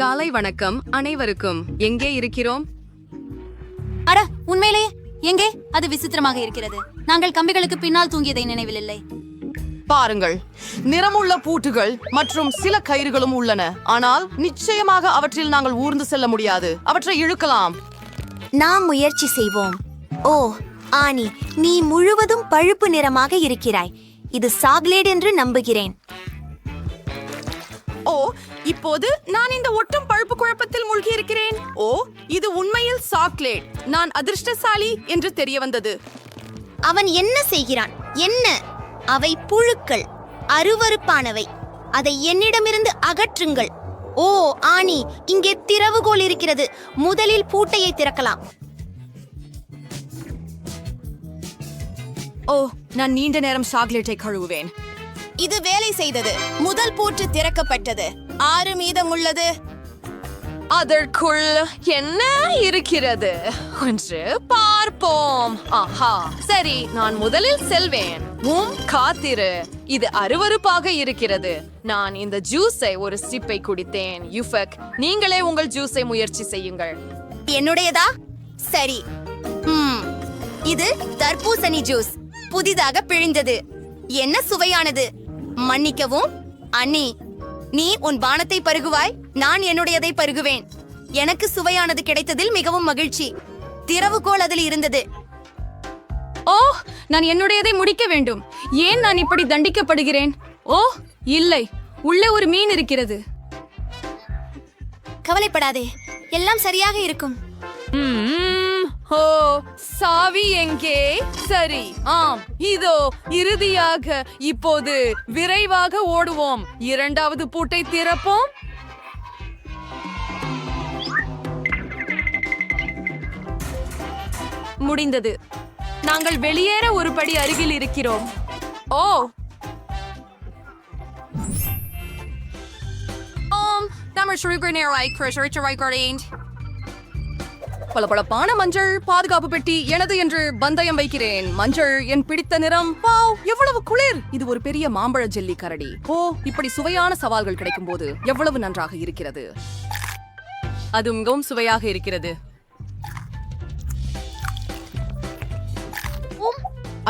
காலை வணக்கம் அனைவருக்கும். எங்கே இருக்கிறோம்? அட, உண்மையிலேயே எங்கே? அது விசித்திரமாக இருக்கிறது. நாங்கள் கம்பிகளுக்கு பின்னால் தூங்கியதை நினைவில் இல்லை. பாருங்கள், நிறமுள்ள பூட்டுகள் மற்றும் சில கயிறுகளும் உள்ளன. ஆனால் நிச்சயமாக அவற்றில் நாங்கள் ஊர்ந்து செல்ல முடியாது. அவற்றை இழுக்கலாம். நாம் முயற்சி செய்வோம். ஓ ஆனி, நீ முழுவதும் பழுப்பு நிறமாக இருக்கிறாய். இது சாக்லேட் என்று நம்புகிறேன். ஓ, இப்போது நான் இந்த ஒட்டும் பழுப்பு குழப்பத்தில் மூழ்கி இருக்கிறேன். ஓ, இது உண்மையில் சாக்லேட். நான் அதிர்ஷ்டசாலி என்று தெரிய வந்தது. அவன் என்ன செய்கிறான்? என்ன? அவை புழுக்கள், அருவருப்பானவை. அதை என்னிடமிருந்து அகற்றுங்கள். ஓ ஆனி, இங்கே திறவுகோல் இருக்கிறது. முதலில் பூட்டையை திறக்கலாம். ஓ, நான் நீண்ட நேரம் சாக்லேட்டை கழுவுவேன். இது வேலை செய்தது. முதல் பூட்டு திறக்கப்பட்டது. 6 மீதம் உள்ளது. அதற்குள் என்ன இருக்கிறது என்று பார்ப்போம். ஆஹா, சரி, நான் முதலில் செல்வேன். காத்திரு, இது அருவருப்பாக இருக்கிறது. நான் இந்த ஜூஸை ஒரு சிப்பை குடித்தேன். யுஃபக், நீங்களே உங்கள் ஜூஸை முயற்சி செய்யுங்கள். என்னுடையதா? சரி. இது தர்பூசணி ஜூஸ், புதிதாக பிழிந்தது. என்ன சுவையானது! மன்னிக்கவும் அண்ணி, நீ உன் பானத்தை பருகுவாய், நான் என்னுடையதை பருகுவேன். எனக்கு சுவையானது கிடைத்ததில் மிகவும் மகிழ்ச்சி. திறவுகோல் அதில் இருந்தது. ஓ, நான் என்னுடையதை முடிக்க வேண்டும். ஏன் நான் இப்படி தண்டிக்கப்படுகிறேன்? ஓ இல்லை, உள்ளே ஒரு மீன் இருக்கிறது. கவலைப்படாதே, எல்லாம் சரியாக இருக்கும். ஓ, சாவி எங்கே? சரி, ஆம், இதோ இறுதியாக. இப்போது விரைவாக ஓடுவோம். 2வது பூட்டை திறப்போம். முடிந்தது. நாங்கள் வெளியேற ஒரு படி அருகில் இருக்கிறோம். ஓ பளபளப்பான மஞ்சள் பாதுகாப்பு பெட்டி எனது என்று பந்தயம் வைக்கிறேன். மஞ்சள் என் பிடித்த நிறம். வாவ், எவ்வளவு குளிர்! இது ஒரு பெரிய மாம்பழ ஜெல்லி கரடி. ஓ, இப்படி சுவையான சவால்கள் கிடைக்கும் போது எவ்வளவு நன்றாக இருக்கிறது. அது மிகவும் சுவையாக இருக்கிறது.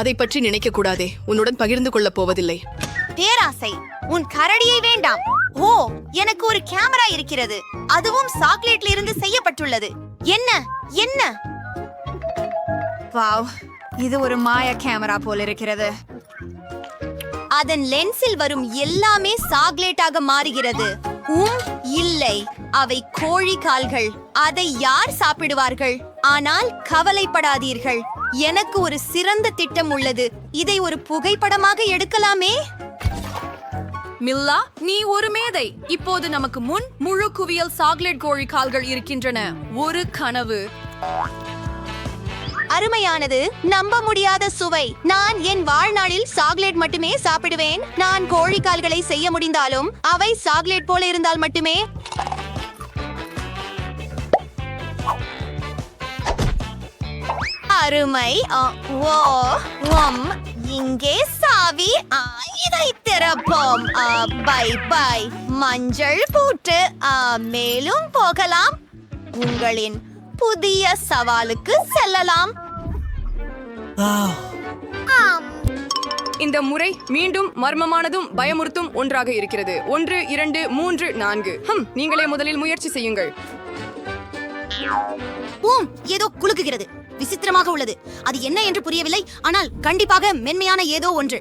அதை பற்றி நினைக்க கூடாதே. உன்னுடன் பகிர்ந்து கொள்ளப் போவதில்லை. பேராசை, உன் கரடியை வேண்டாம். ஓ, எனக்கு ஒரு கேமரா இருக்கிறது. அதுவும் சாக்லேட்ல இருந்து செய்யப்பட்டுள்ளது. என்ன என்ன? வாவ், இது ஒரு மாய கேமரா போல இருக்கிறது. அதன் லென்ஸில் வரும் எல்லாமே சாக்லேட்டாக மாறுகிறது. இல்லை, அவை கோழி கால்கள். அதை யார் சாப்பிடுவார்கள்? ஆனால் கவலைப்படாதீர்கள், எனக்கு ஒரு சிறந்த திட்டம் உள்ளது. இதை ஒரு புகைப்படமாக எடுக்கலாமே. மில்லா, நீ ஒரு மேதை. இப்போது நமக்கு முன் முழு குவியல் சாக்லேட் கோழி கால்கள் இருக்கின்றன. ஒரு கனவு. அருமையானது, நம்ப முடியாத சுவை. நான் என் வாழ்நாளில் சாக்லேட் மட்டுமே சாப்பிடுவேன். நான் கோழி கால்களை செய்ய முடிந்தாலும் அவை சாக்லேட் போல இருந்தால் மட்டுமே. அருமை. இங்கே சாவி. இதை திறப்போம். Bye bye. மஞ்சள் பூட்டு. மேலும் போகலாம். உங்களின் புதிய சவாலுக்கு செல்லலாம். இந்த முறை மீண்டும் மர்மமானதும் பயமுறுத்தும் ஒன்றாக இருக்கிறது. 1 2 3 4. நீங்களே முதலில் முயற்சி செய்யுங்கள். ஏதோ குலுக்குகிறது. விசித்திரமாக உள்ளது. அது என்ன என்று புரியவில்லை. ஆனால் கண்டிப்பாக மென்மையான ஏதோ ஒன்று.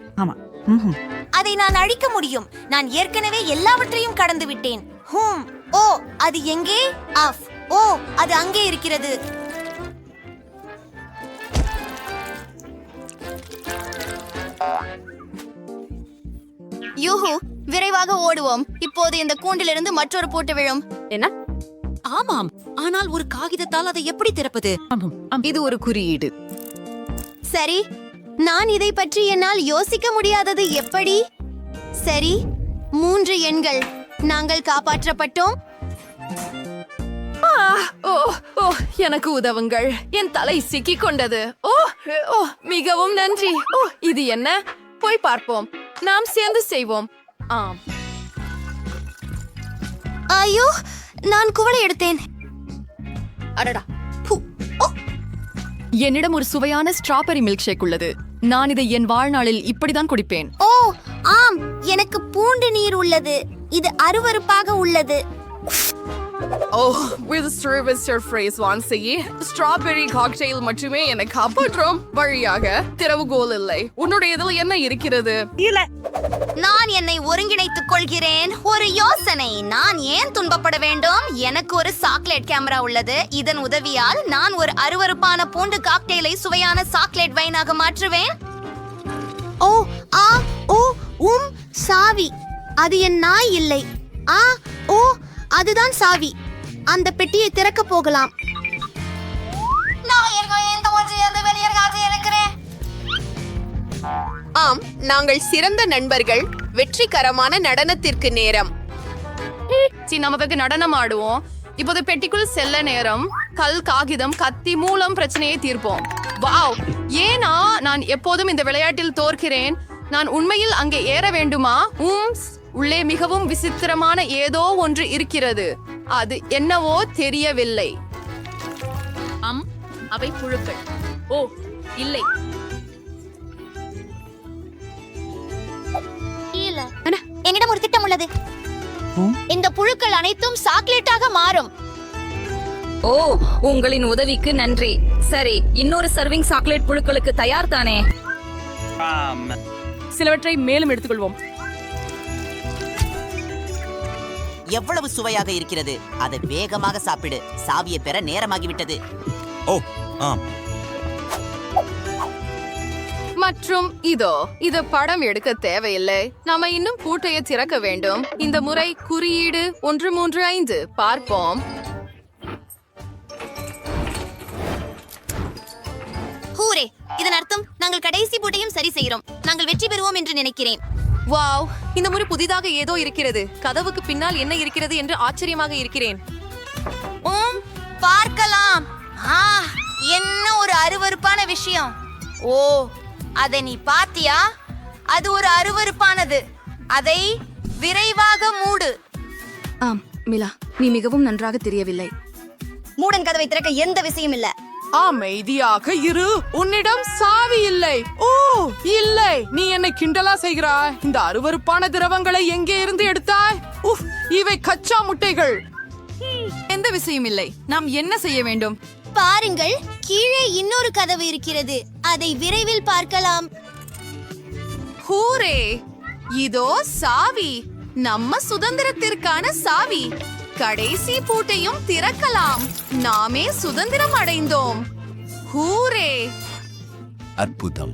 அதை நான் அழிக்க முடியும். நான் ஏற்கனவே எல்லாவற்றையும் கடந்து விட்டேன். ஓ, அது எங்கே? ஓ, அது அங்கே இருக்கிறது. யூஹு, விரைவாக ஓடுவோம். இப்போது இந்த கூண்டிலிருந்து மற்றொரு பூட்டு விழும். என்ன? ஆமாம், ஆனால் ஒரு காகிதத்தால் அதை எப்படி திறப்பது? இது ஒரு குறியீடு. சரி, நான் இதை பற்றி என்னால் யோசிக்க முடியாதது எப்படி? சரி, 3 எண்கள். நாங்கள் காப்பாற்றப்பட்டோம். எனக்கு உதவுங்கள். என் தலை சிக்கிக் கொண்டது. மிகவும் நன்றி. இது என்ன? போய் பார்ப்போம். நாம் சேர்ந்து செய்வோம். ஆம். ஐயோ, நான் குவளை எடுத்தேன். அடடா, பூ. ஓ, என்னிடம் ஒரு சுவையான ஸ்ட்ராபெரி மில்க் ஷேக் உள்ளது. நான் இதை என் வாழ்நாளில் இப்படிதான் குடிப்பேன். ஓ ஆம், எனக்கு பூண்டு நீர் உள்ளது. இது அருவருப்பாக உள்ளது. ஸ்ட்ராபெரி காக்டெயில் மட்டுமே என்னை காப்பாற்றும் வழியாக திறவுகோல் இல்லை. உன்னுடைய இதில் என்ன இருக்கிறது? நான் என்னை ஒருங்கிணைத்துக் கொள்கிறேன். ஒரு யோசனை. நான் ஏன் துன்பப்பட வேண்டும்? எனக்கு ஒரு சாக்லேட் கேமரா உள்ளது. இதன் உதவியால் நான் ஒரு அருவருப்பான பூண்டு காக்டெயிலை சுவையான சாக்லேட் வைனாக மாற்றுவேன். ஓ ஆ ஓ சாவி. அது என் நாய் இல்லை. ஓ அதுதான் சாவி. அந்த பெட்டியை திறக்க போகலாம். ஆம், நாங்கள் சிறந்த நண்பர்கள். வெற்றிகரமான நடனத்திற்கு நேரம். நமக்கு நடனம் ஆடுவோம். இப்போது பெட்டிக்குள் செல்ல நேரம். கல், காகிதம், கத்தி மூலம் பிரச்சனையை தீர்ப்போம். வாவ், ஏனா நான் எப்போதும் இந்த விளையாட்டில் தோற்கிறேன். நான் உண்மையில் அங்கே ஏற வேண்டுமா? உள்ளே மிகவும் விசித்திரமான ஏதோ ஒன்று இருக்கிறது. அது என்னவோ தெரியவில்லை. அவை புழுக்கள். ஓ இல்லை, என்னிடம் ஒரு திட்டம் உள்ளது. இந்த புழுக்கள் அனைத்தும் சாக்லேட்டாக மாறும். ஓ உங்களின் உதவிக்கு நன்றி. சரி, இன்னொரு சர்விங் சாக்லேட் புழுக்களுக்கு தயார் தானே? சிலவற்றை மேலும் எடுத்துக்கொள்வோம். எவ்வளவு சுவையாக இருக்கிறது. அதை வேகமாக சாப்பிடு. சாவியை பெற நேரமாகிவிட்டது. ஓ ஆம். மற்றும் இது படம் எடுக்க தேவையில்லை. நாம இன்னும் பூட்டையை திறக்க வேண்டும். இந்த முறை குறியீடு 135 பார்ப்போம். ஹூரே! இதன் அர்த்தம் நாங்கள் கடைசி பூட்டையும் சரி செய்கிறோம். நாங்கள் வெற்றி பெறுவோம் என்று நினைக்கிறேன். வாவ், இந்த முறை புதிதாக ஏதோ இருக்கிறது. கதவுக்கு பின்னால் என்ன இருக்கிறது என்று ஆச்சரியமாக இருக்கிறேன். பார்க்கலாம். என்ன ஒரு அருவருப்பான விஷயம். ஓ, அதை நீ பாத்தியா? அது ஒரு அருவருப்பானது. அதை விரைவாக மூடு. ஆம் மிலா, நீ மிகவும் நன்றாக தெரியவில்லை. மூடன் கதவை திறக்க எந்த விஷயம் இல்ல. அமைதியாக இரு. உன்னிடம் சாவி இல்லை. ஓ இல்லை, நீ என்னை கிண்டலா செய்கிறாய். இந்த அருவருப்பான திரவங்களை எங்கே இருந்து எடுத்தாய்? இவை கச்சா முட்டைகள். எந்த விஷயம் இல்லை. நாம் என்ன செய்ய வேண்டும்? பாருங்கள், கீழே இன்னொரு கதவு இருக்கிறது. அதை விரைவில் பார்க்கலாம். ஹூரே! இதோ சாவி. நம்ம சுதந்திரத்திற்கான சாவி. கடைசி பூட்டையும் திறக்கலாம். நாமே சுதந்திரம் அடைந்தோம். ஹூரே! அற்புதம்.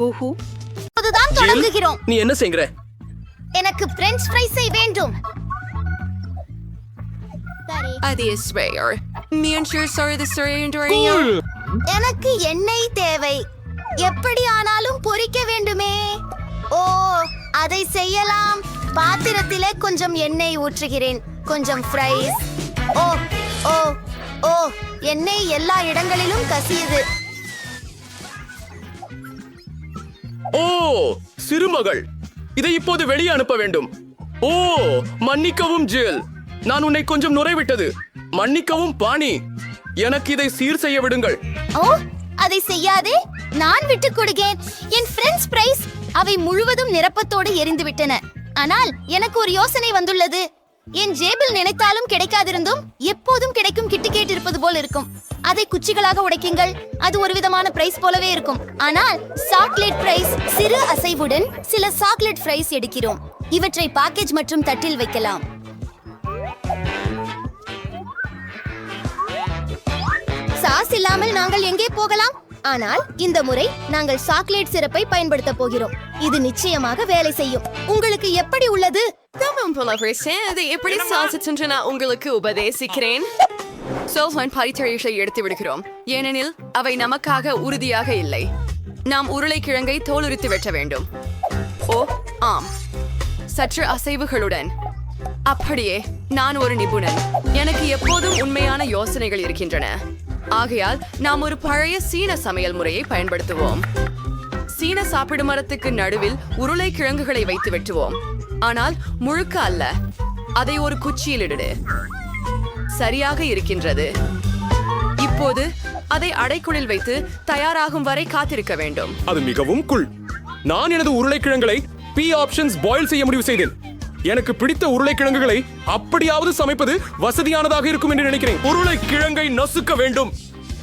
ஓஹோ, அதுதான் தொடங்குகிறோம். நீ என்ன செய்கிற? எனக்கு பிரெஞ்ச் ஃப்ரைஸை வேண்டும். எனக்கு எண்ணெய் தேவை. எப்படி ஆனாலும் பொரிக்க வேண்டுமே. ஓ, அதை செய்யலாம். பாத்திரத்திலே கொஞ்சம் எண்ணெய் ஊற்றுகிறேன். கொஞ்சம் ஃப்ரைஸ். ஓ ஓ ஓ எண்ணெய் எல்லா இடங்களிலும் கசியுது. ஓ சிறுமகள், இதை இப்போது வெளியே அனுப்ப வேண்டும். ஓ மன்னிக்கவும் ஜில், நான் உன்னை கொஞ்சம் நுரைவிட்டது. மன்னிக்கவும் பாணி, எனக்கு இதை சீர் செய்ய விடுங்கள். ஓ, அதை செய்யாதே. நான் விட்டுக் கொடுக்கிறேன். என் ஃப்ரெண்ட்ஸ் ஃப்ரைஸ் அவை முழுவதும் நிரப்பத்தோடு எரிந்து விட்டன. ஆனால் எனக்கு ஒரு யோசனை வந்துள்ளது. என் ஜேபில் நினைத்தாலும் கிடைக்காதிருந்தும் எப்போதும் கிடைக்கும் கிட்டு கேட்டிருப்பது போல் இருக்கும். அதை குச்சிகளாக உடைக்குங்கள். அது ஒரு விதமான பிரைஸ் போலவே இருக்கும். ஆனால் சாக்லேட் பிரைஸ் சிறு அசைவுடன் சில சாக்லேட் பிரைஸ் எடுக்கிறோம். இவற்றை பாக்கேஜ் மற்றும் தட்டில் வைக்கலாம். சாஸ் இல்லாமல் நாங்கள் எங்கே போகலாம்? ஆனால் இந்த முறை நாங்கள் சாக்லேட் சிரப்பை பயன்படுத்த போகிறோம். இது நிச்சயமாக வேலை செய்யும். உங்களுக்கு எப்படி உள்ளது? எப்படி சாதிச்சு நான் உங்களுக்கு உபதேசிக்கிறேன். பரிச்சரிகளை எடுத்து விடுகிறோம், ஏனெனில் அவை நமக்காக உறுதியாக இல்லை. நாம் உருளைக்கிழங்கை தோலுரித்து வெட்ட வேண்டும். ஓ ஆம், சற்று அசைவுகளுடன். அப்படியே, நான் ஒரு நிபுணன். எனக்கு எப்போதும் உண்மையான யோசனைகள் இருக்கின்றன. ஆகையால் நாம் ஒரு பழைய சீன சமையல் முறையை பயன்படுத்துவோம். சீன சாப்பிடு மரத்துக்கு நடுவில் உருளைக்கிழங்குகளை வைத்து வெட்டுவோம். ஆனால் முழுக்க அல்ல, அதை ஒரு குச்சியில் இடு. சரியாக இருக்கின்றது. இப்போது அதை அடைக்குழில் வைத்து தயாராகும் வரை காத்திருக்க வேண்டும். அது மிகவும் குள். நான் எனது உருளைக்கிழங்குகளை பி ஆப்ஷன்ஸ் பாயில் செய்ய முடிவு செய்தேன். எனக்கு பிடித்த உருளைக்கிழங்குகளை அப்படியாவது சமைப்பது வசதியானதாக இருக்கும் என்று நினைக்கிறேன். உருளைக்கிழங்கை நசுக்க வேண்டும்.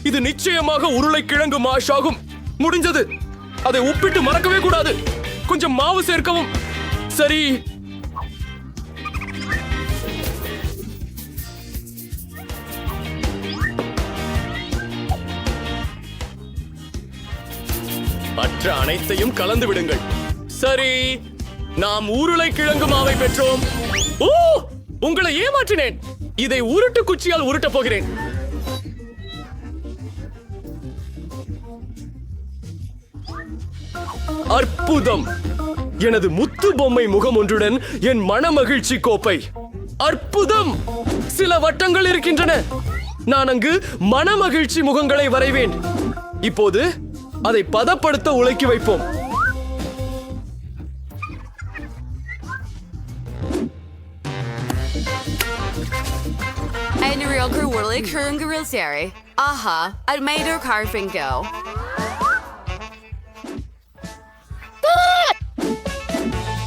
இது நிச்சயமாக உருளைக்கிழங்கு மாஷ் ஆகும். முடிஞ்சது. அதை உப்பிட்டு மறக்கவே கூடாது. கொஞ்சம் மாவு சேர்க்கவும். சரி, மற்ற அனைத்தையும் கலந்து விடுங்கள். சரி, நாம் உருளைக்கிழங்கு மாவை பெற்றோம். ஓ, உங்களை ஏமாற்றினேன். இதை உருட்டு குச்சியால் உருட்டப் போகிறேன். அற்புதம்! எனது முத்து பொம்மை முகம் ஒன்றுடன் என் மனமகிழ்ச்சி கோப்பை. அற்புதம்! சில வட்டங்கள் இருக்கின்றன. நான் அங்கு மனமகிழ்ச்சி முகங்களை வரைவேன். இப்போது அதை பதப்படுத்த உலக்கி வைப்போம்.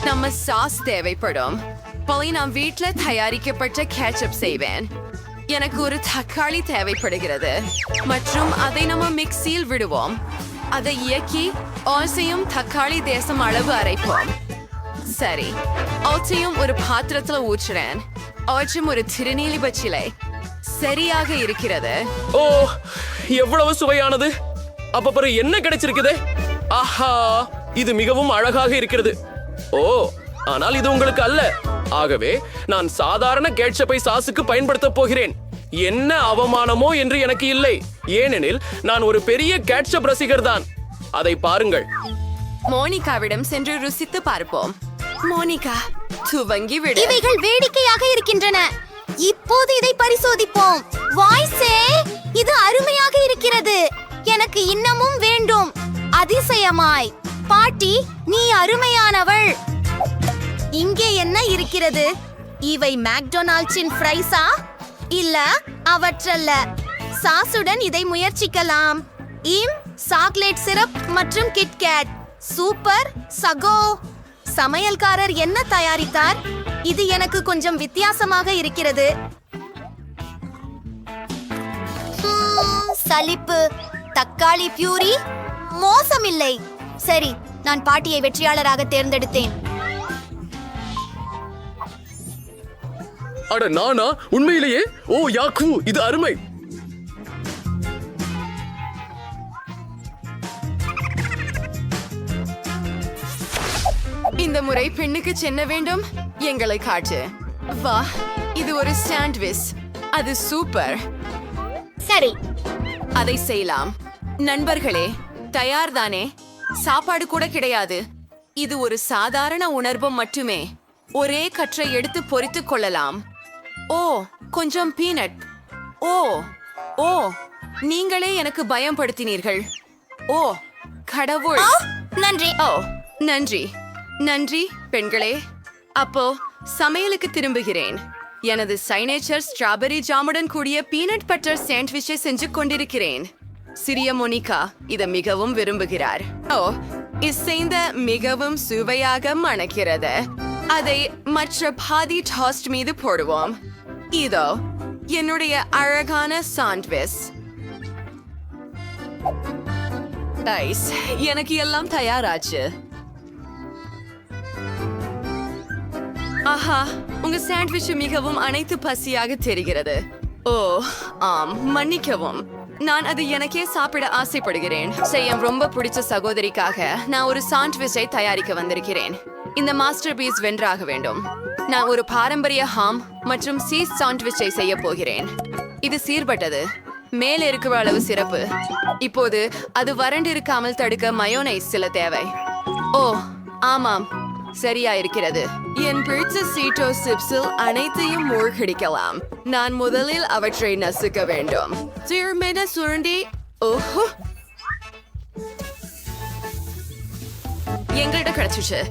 நம்ம சாஸ் தேவைப்படும். நான் வீட்ல தயாரிக்கப்பட்ட கேச்சப் செய்வேன். எனக்கு ஒரு தக்காளி தேவைப்படுகிறது மற்றும் அதை நம்ம மிக்சியில் விடுவோம். அதை இயக்கி ஆல்சையும் தக்காளி தேசம் அளவு அரைப்போம். சரி, ஆல்சையும் ஒரு பாத்திரத்துல ஊற்றுறேன். ஆச்சும் ஒரு திருநீலி பச்சிலை சரியாக இருக்கிறது. ஓ, எவ்வளவு சுவையானது! அப்ப என்ன கிடைச்சிருக்குது? ஆஹா, இது மிகவும் அழகாக இருக்கிறது. ஓ, ஆனால் இது உங்களுக்கு அல்ல. ஆகவே நான் சாதாரண கேட்சப்பை சாஸுக்கு பயன்படுத்த போகிறேன். என்ன அவமானமோ என்று எனக்கு இல்லை, ஏனெனில் நான் ஒரு பெரிய கேட்சப் ரசிகர் தான். அதை பாருங்கள். மோனிகாவிடம் சென்று ருசித்து பார்ப்போம். மோனிகா, துவங்கி விடு. இவைகள் வேடிக்கையாக இருக்கின்றன. இப்போது இதை பரிசோதிப்போம். வாய்ஸே, இது அருமையாக இருக்கிறது. எனக்கு இன்னமும் வேண்டும். அதிசயமாய். பாட்டி, நீ அருமையானவள். இங்கே என்ன இருக்கிறது? இவை மேக்டொனால்ட்ஸின் ஃப்ரைஸா? இல்ல, அவற்றல்ல. சாஸுடன் இதை முயற்சிக்கலாம். சாக்லேட் சிரப் மற்றும் கிட்கேட். சூப்பர் சகோ. சமையல்காரர் என்ன தயாரித்தார்? இது எனக்கு கொஞ்சம் வித்தியாசமாக இருக்கிறது. சலிப்பு. தக்காளி பியூரி மோசமில்லை. சரி, நான் பாட்டியை வெற்றியாளராக தேர்ந்தெடுத்தேன். அட நானா? உண்மையிலேயே? ஓ யாக்கு, இது அருமை. இந்த முறை பெண்ணுக்கு சென்ன வேண்டும். எங்களை காட்டு. வா, இது ஒரு சாண்ட்விச். அது சூப்பர். சரி, அதை செய்யலாம். நண்பர்களே, தயார்தானே? சாப்பாடு கூட கிடையாது. இது ஒரு சாதாரண உணர்வு மட்டுமே. ஒரே கற்றை எடுத்து பொரித்துக் கொள்ளலாம். ஓ, கொஞ்சம் பீனட். ஓ ஓ, நீங்களே எனக்கு பயம்படுத்தினீர்கள். ஓ கடவுள். நன்றி. ஓ, நன்றி நன்றி பெண்களே. அப்போ சமையலுக்கு திரும்புகிறேன். எனது சைனேச்சர் ஸ்ட்ராபெரி ஜாமுடன் கூடிய பீனட் பட்டர் சாண்ட்விச்சை செஞ்சு கொண்டிருக்கிறேன். சிறிய மோனிகா இதை மிகவும் விரும்புகிறார். ஓ, இசைந்த மிகவும் சுவையாக மணக்கிறது. அதை மற்ற பாதி டோஸ்ட் மீது போடுவோம். இதோ என்னுடைய அழகான சாண்ட்விச். நைஸ். எனக்கு எல்லாம் தயாராச்சு. ஆஹா, உங்க சாண்ட்விச் மிகவும் அனைத்து பசியாக தெரிகிறது. ஓ ஆம், மன்னிக்கவும். நான் அது எனக்கே சாப்பிட ஆசைப்படுகிறேன். செய்ய ரொம்ப பிடிச்ச சகோதரிக்காக நான் ஒரு சாண்ட்விச்சை தயாரிக்க வந்திருக்கிறேன். இந்த மாஸ்டர் பீஸ் வென்றாக வேண்டும். நான் ஒரு பாரம்பரிய ஹாம் மற்றும் சீஸ் சாண்ட்விச்சை செய்ய போகிறேன். இது சீர்பட்டது. மேலே இருக்கிற அளவு சிறப்பு. இப்போது அது வறண்டு இருக்காமல் தடுக்க மயோனைஸ் சில தேவை. ஓ ஆமாம், சரியா இருக்கிறது. என் பிடிச்ச சீட்டோ சிப்ஸில் அனைத்தையும் மூழ்கடிக்கலாம். நான் முதலில் அவற்றை நசுக்க வேண்டும். தீர்மென சுருண்டி. ஓஹோ, எங்கள்கிட்ட கிடைச்சிச்சு.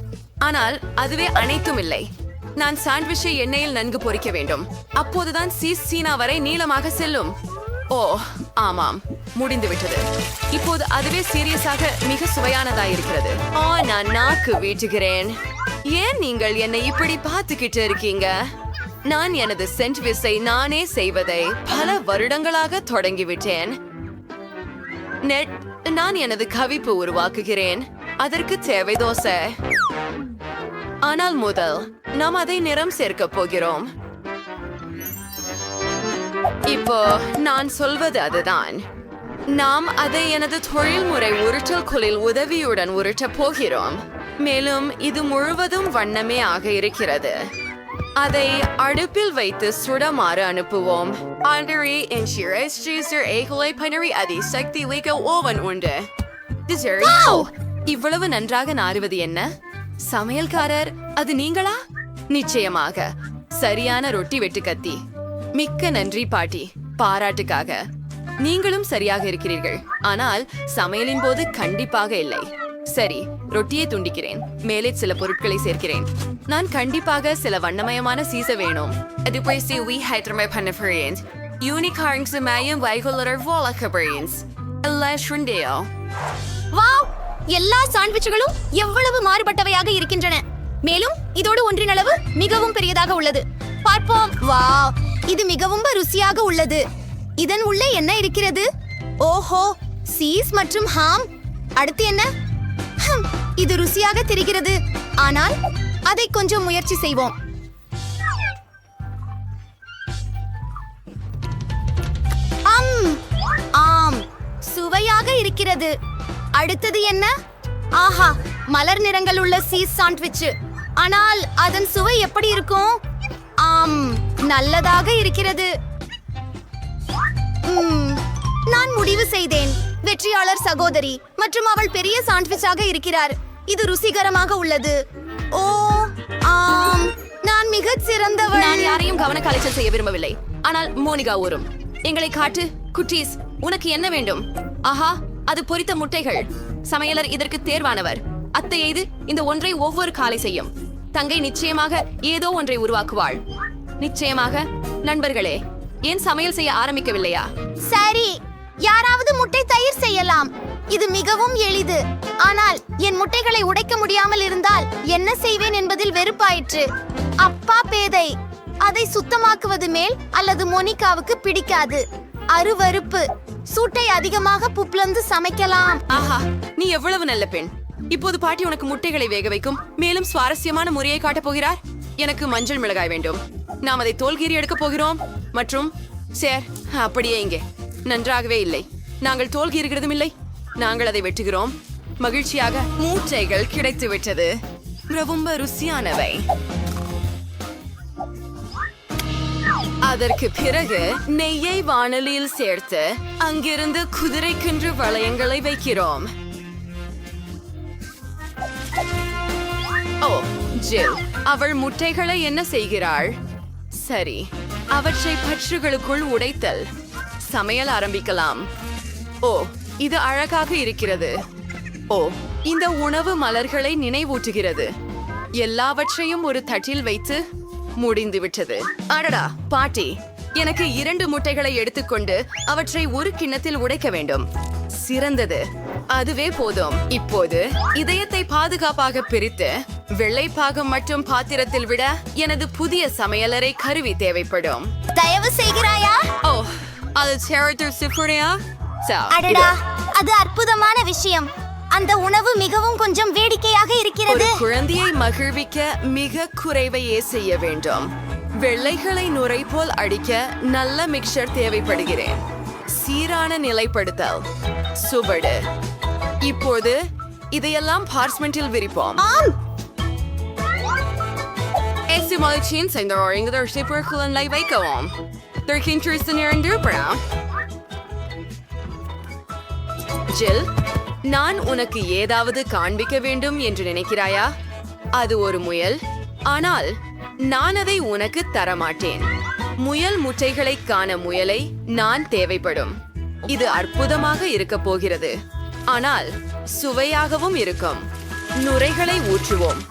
ஆனால் அதுவே அனைத்தும் இல்லை. நான் சாண்ட்விச்சை எண்ணெயில் நன்கு பொரிக்க வேண்டும். அப்போதுதான் சீனா வரை நீளமாக செல்லும். ஓ ஆமாம், முடிந்து விட்டது. இப்போது அதுவே சீரியஸாக மிக சுவையானதாயிருக்கிறது. ஓ, நான் நாக்கு வீட்டுகிறேன். ஏன் நீங்கள் என்னை இப்படி பார்த்துக்கிட்டு இருக்கீங்க? நான் எனது சாண்ட்விச்சை நானே செய்வதை பல வருடங்களாக தொடங்கிவிட்டேன். நான் எனது கவிப்பு உருவாக்குகிறேன். அதற்கு தேவை தோசை. ஆனால் முதல் நாம் அதை நிறம் சேர்க்க போகிறோம். இப்போ நான் சொல்வது அதுதான். நாம் அதை எனது தொழில்முறை உருட்டல் குளில் உதவியுடன் உருட்டப் போகிறோம். மேலும் இது முழுவதும் வண்ணமே ஆக இருக்கிறது. அதை அடுப்பில் வைத்து சுடமாறு அனுப்புவோம். இவ்வளவு நன்றாக நாறுவது என்ன? சமையல்காரர், அது நீங்களா? நிச்சயமாக. சரியான ரொட்டி வெட்டு கத்தி. மிக்க நன்றி பாட்டி, பாராட்டுக்காக. நீங்களும் சரியாக இருக்கிறீர்கள், ஆனால் சமையலின் போது கண்டிப்பாக இல்லை. சரி, ரொட்டியை துண்டிக்கிறேன். மேலே சில பொருட்களை சேர்க்கிறேன். நான் கண்டிப்பாக சில வண்ணமயமான சீச வேணும். வாவ், எல்லா சாண்ட்விச்சுகளும் எவ்வளவு மாறுபட்டவையாக இருக்கின்றன. மேலும் இதோடு ஒன்றின் அளவு மிகவும் பெரியதாக உள்ளது. பார்ப்போம். வாவ், இது மிகவும் ருசியாக உள்ளது. இதன் உள்ளே என்ன இருக்கிறது? ஓஹோ, சீஸ் மற்றும் ஹாம். அடுத்து என்ன? இது ருசியாக தெரிகிறது, ஆனால் அதை கொஞ்சம் முயற்சி செய்வோம். ஆம், சுவையாக இருக்கிறது. அடுத்தது என்ன? ஆஹா, மலர் நிறங்கள் உள்ள சீஸ் சாண்ட்விச். ஆனால் அதன் சுவை எப்படி இருக்கும்? ஆம், நல்லதாக இருக்கிறது. நான் முடிவு செய்தேன். வெற்றியாளர் சகோதரி மற்றும் அவள் பெரிய சாண்ட்விச்சாக இருக்கிறார். இது ருசிகரமாக உள்ளது. ஓ ஆம், நான் மிகச் சிறந்தவள். நான் யாரையும் கவன கலைச்சல் செய்ய விரும்பவில்லை, ஆனால் மோனிகா ஊரும். எங்களை காட்டு குட்டீஸ், உனக்கு என்ன வேண்டும்? ஆஹா, அது பொரித்த முட்டைகள். சமையலர் இதற்கு தேர்வானவர். அத்தை இது இந்த ஒன்றை ஒவ்வொரு காலை செய்யும். தங்கை நிச்சயமாக ஏதோ ஒன்றை உருவாக்குவாள். நிச்சயமாக. நண்பர்களே, ஏன் சமையல் செய்ய ஆரம்பிக்கவில்லையா? சரி, யாராவது முட்டை தயிர் செய்யலாம். இது மிகவும் எளிது. ஆனால் என் முட்டைகளை உடைக்க முடியாமல் இருந்தால் என்ன செய்வேன் என்பதில் வெறுப்பாயிற்று. அப்பா பேதை. அதை சுத்தமாக்குவது மேல் அல்லது மோனிகாவுக்கு பிடிக்காது. அருவருப்பு. சூட்டை அதிகமாக புப்ளந்து சமைக்கலாம். ஆஹா, நீ எவ்வளவு நல்ல பெண். இப்போது பாட்டி உனக்கு முட்டைகளை வேக வைக்கும் மேலும் சுவாரஸ்யமான முறையை காட்டப் போகிறார். எனக்கு மஞ்சள் மிளகாய் வேண்டும். நாம் அதை தோல்கீறி எடுக்க போகிறோம். மற்றும் சேர், அப்படியே இங்கே. நன்றாகவே இல்லை. நாங்கள் தோல்கீறுகிறதும் இல்லை. நாங்கள் அதை வெட்டுகிறோம். மகிழ்ச்சியாக மூட்டைகள் கிடைத்து விட்டது. ரொம்ப ருசியானவை. அதற்கு பிறகு நெய்யை வாணலியில் சேர்த்து அங்கிருந்து குதிரைக்கன்று வளையங்களை வைக்கிறோம். ஓ, ஜில், அவள் முட்டைகளை என்ன செய்கிறாள்? சரி, அவற்றை பற்றுகளுக்குள் உடைத்தல். சமையல் ஆரம்பிக்கலாம். ஓ, இது அழகாக இருக்கிறது. ஓ, இந்த உணவு மலர்களை நினைவூட்டுகிறது. எல்லாவற்றையும் ஒரு தட்டில் வைத்து முடிந்து விட்டது. அடடா பாட்டி, எனக்கு 2 முட்டைகளை எடுத்துக்கொண்டு அவற்றை ஒரு கிண்ணத்தில் உடைக்க வேண்டும். சிறந்தது, அதுவே போதும். இப்போது இதயத்தை பாதுகாப்பாக பிரித்து வெள்ளை பாகம் மற்றும் பாத்திரத்தில் விட எனது புதிய சமையலறை கருவி தேவைப்படும். தயவு செய்கிறாயா? ஓ, அது சிஃபுரியா? அடடா, அது அற்புதமான விஷயம். அந்த உணவு மிகவும் கொஞ்சம் வேடிக்கையாக இருக்கிறது. ஒரு குழந்தையை மகிழ்விக்க மிக குறைவையே செய்ய வேண்டும். வெள்ளைகளை நுரை போல் அடிக்க நல்ல மிக்சர் தேவைப்படுகிறேன். சீரான நிலைப்படுத்தல், சுவடு. இப்போது இதையெல்லாம் பார்ச்மெண்டில் விரிப்போம். ஆம், வைக்கவும். ஜில், நான் உனக்கு ஏதாவது காண்பிக்க வேண்டும் என்று நினைக்கிறாயா? அது ஒரு முயல், ஆனால் நான் அதை உனக்கு தரமாட்டேன். முயல் முட்டைகளை காண முயலை நான் தேவைப்படும். இது அற்புதமாக இருக்க போகிறது, ஆனால் சுவையாகவும் இருக்கும். நுரைகளை ஊற்றுவோம்.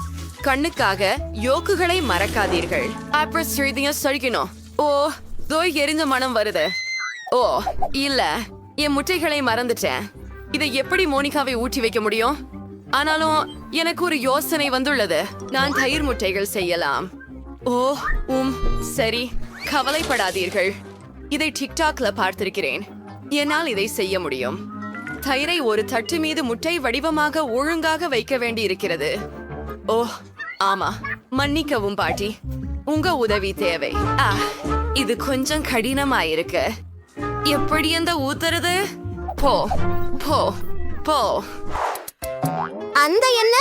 கண்ணுக்காக யோக்குகளை மறக்காதீர்கள். அப்புறம் சிறிதையும் சொல்லிக்கணும். ஓ தோ எரிஞ்ச மனம் வருது. ஓ இல்ல, என் முட்டைகளை மறந்துட்டேன். இதை எப்படி மோனிகாவை ஊற்றி வைக்க முடியும்? ஆனாலும் எனக்கு ஒரு யோசனை வந்துள்ளது. நான் தயிர் முட்டைகள் செய்யலாம். ஓ சரி, கவலைப்படாதீர்கள். இதை டிக்டாக்ல பார்த்திருக்கிறேன். என்னால் இதை செய்ய முடியும். தயிரை ஒரு தட்டு மீது முட்டை வடிவமாக ஒழுங்காக வைக்க வேண்டி இருக்கிறது. ஓ ஆமா, மன்னிக்கவும் பாட்டி, உங்க உதவி தேவை. இது கொஞ்சம் கடினமாயிருக்கு. எப்படி அந்த ஊத்துறது? போ போ போ. அந்த என்ன?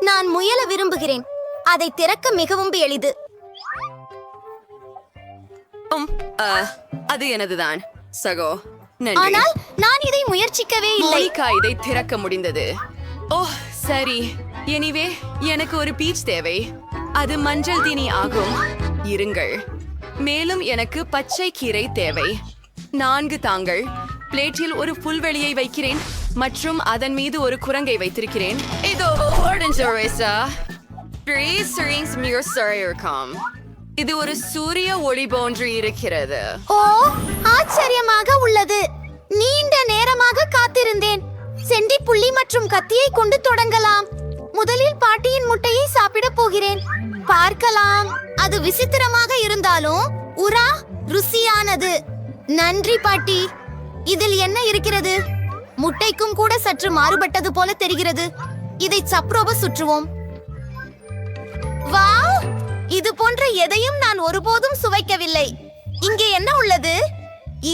நான் முயல விரும்புகிறேன். அதை திறக்க மிகவும் எளிது. அது எனதுதான் சகோ. நன்றி. ஆனால் நான் இதை முயற்சிக்கவே இல்லை. மோனிகா இதை திறக்க முடிந்தது. ஓ சரி, எனிவே எனக்கு ஒரு பீச் தேவை. அது மஞ்சள் தீனி ஆகும். இருங்கள். மேலும் எனக்கு பச்சை கீரை தேவை. 4 தாங்கள். பிளேட்டில் ஒரு புல்வெளியை வைக்கிறேன் மற்றும் அதன் மீது ஒரு குரங்கை வைத்திருக்கிறேன். இதோ இது ஒரு சூரிய ஒளி போன்று இருக்கிறது. ஓ ஆச்சரியமாக உள்ளது. நீண்ட நேரமாக காத்திருந்தேன். செண்டி புள்ளி மற்றும் கத்தியை கொண்டு தொடங்கலாம். முதலில் பாட்டியின் முட்டையை சாப்பிட போகிறேன். பார்க்கலாம். அது விசித்திரமாக இருந்தாலும் உரா ருசியானது. நன்றி பாட்டி. இதில் என்ன இருக்கிறது? முட்டைக்கும் கூட சற்று மாறுபட்டது போல தெரிகிறது. இதை சப்ரோப சுற்றுவோம். வாவ், இது போன்ற எதையும் நான் ஒருபோதும் சுவைக்கவில்லை. இங்கே என்ன உள்ளது?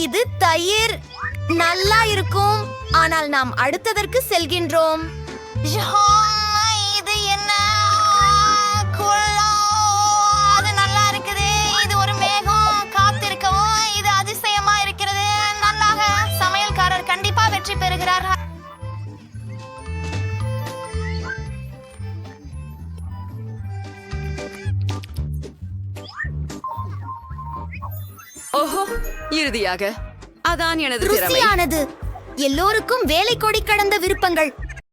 இது தயிர். நல்லா இருக்கும். ஆனால் நாம் அடுத்ததற்கு செல்கின்றோம். இது என்ன? அது நல்லா இருக்குது. இது ஒரு மேகம். காத்திருக்கவும் இது அதிசயமா இருக்கிறது. நல்லாக சமையல்காரர் கண்டிப்பா வெற்றி பெறுகிறார். ஓஹோ, இறுதியாக அதான் எனது திறமை. ருசியானது. எல்லோருக்கும் வேலை கொடி கடந்த விருப்பங்கள்.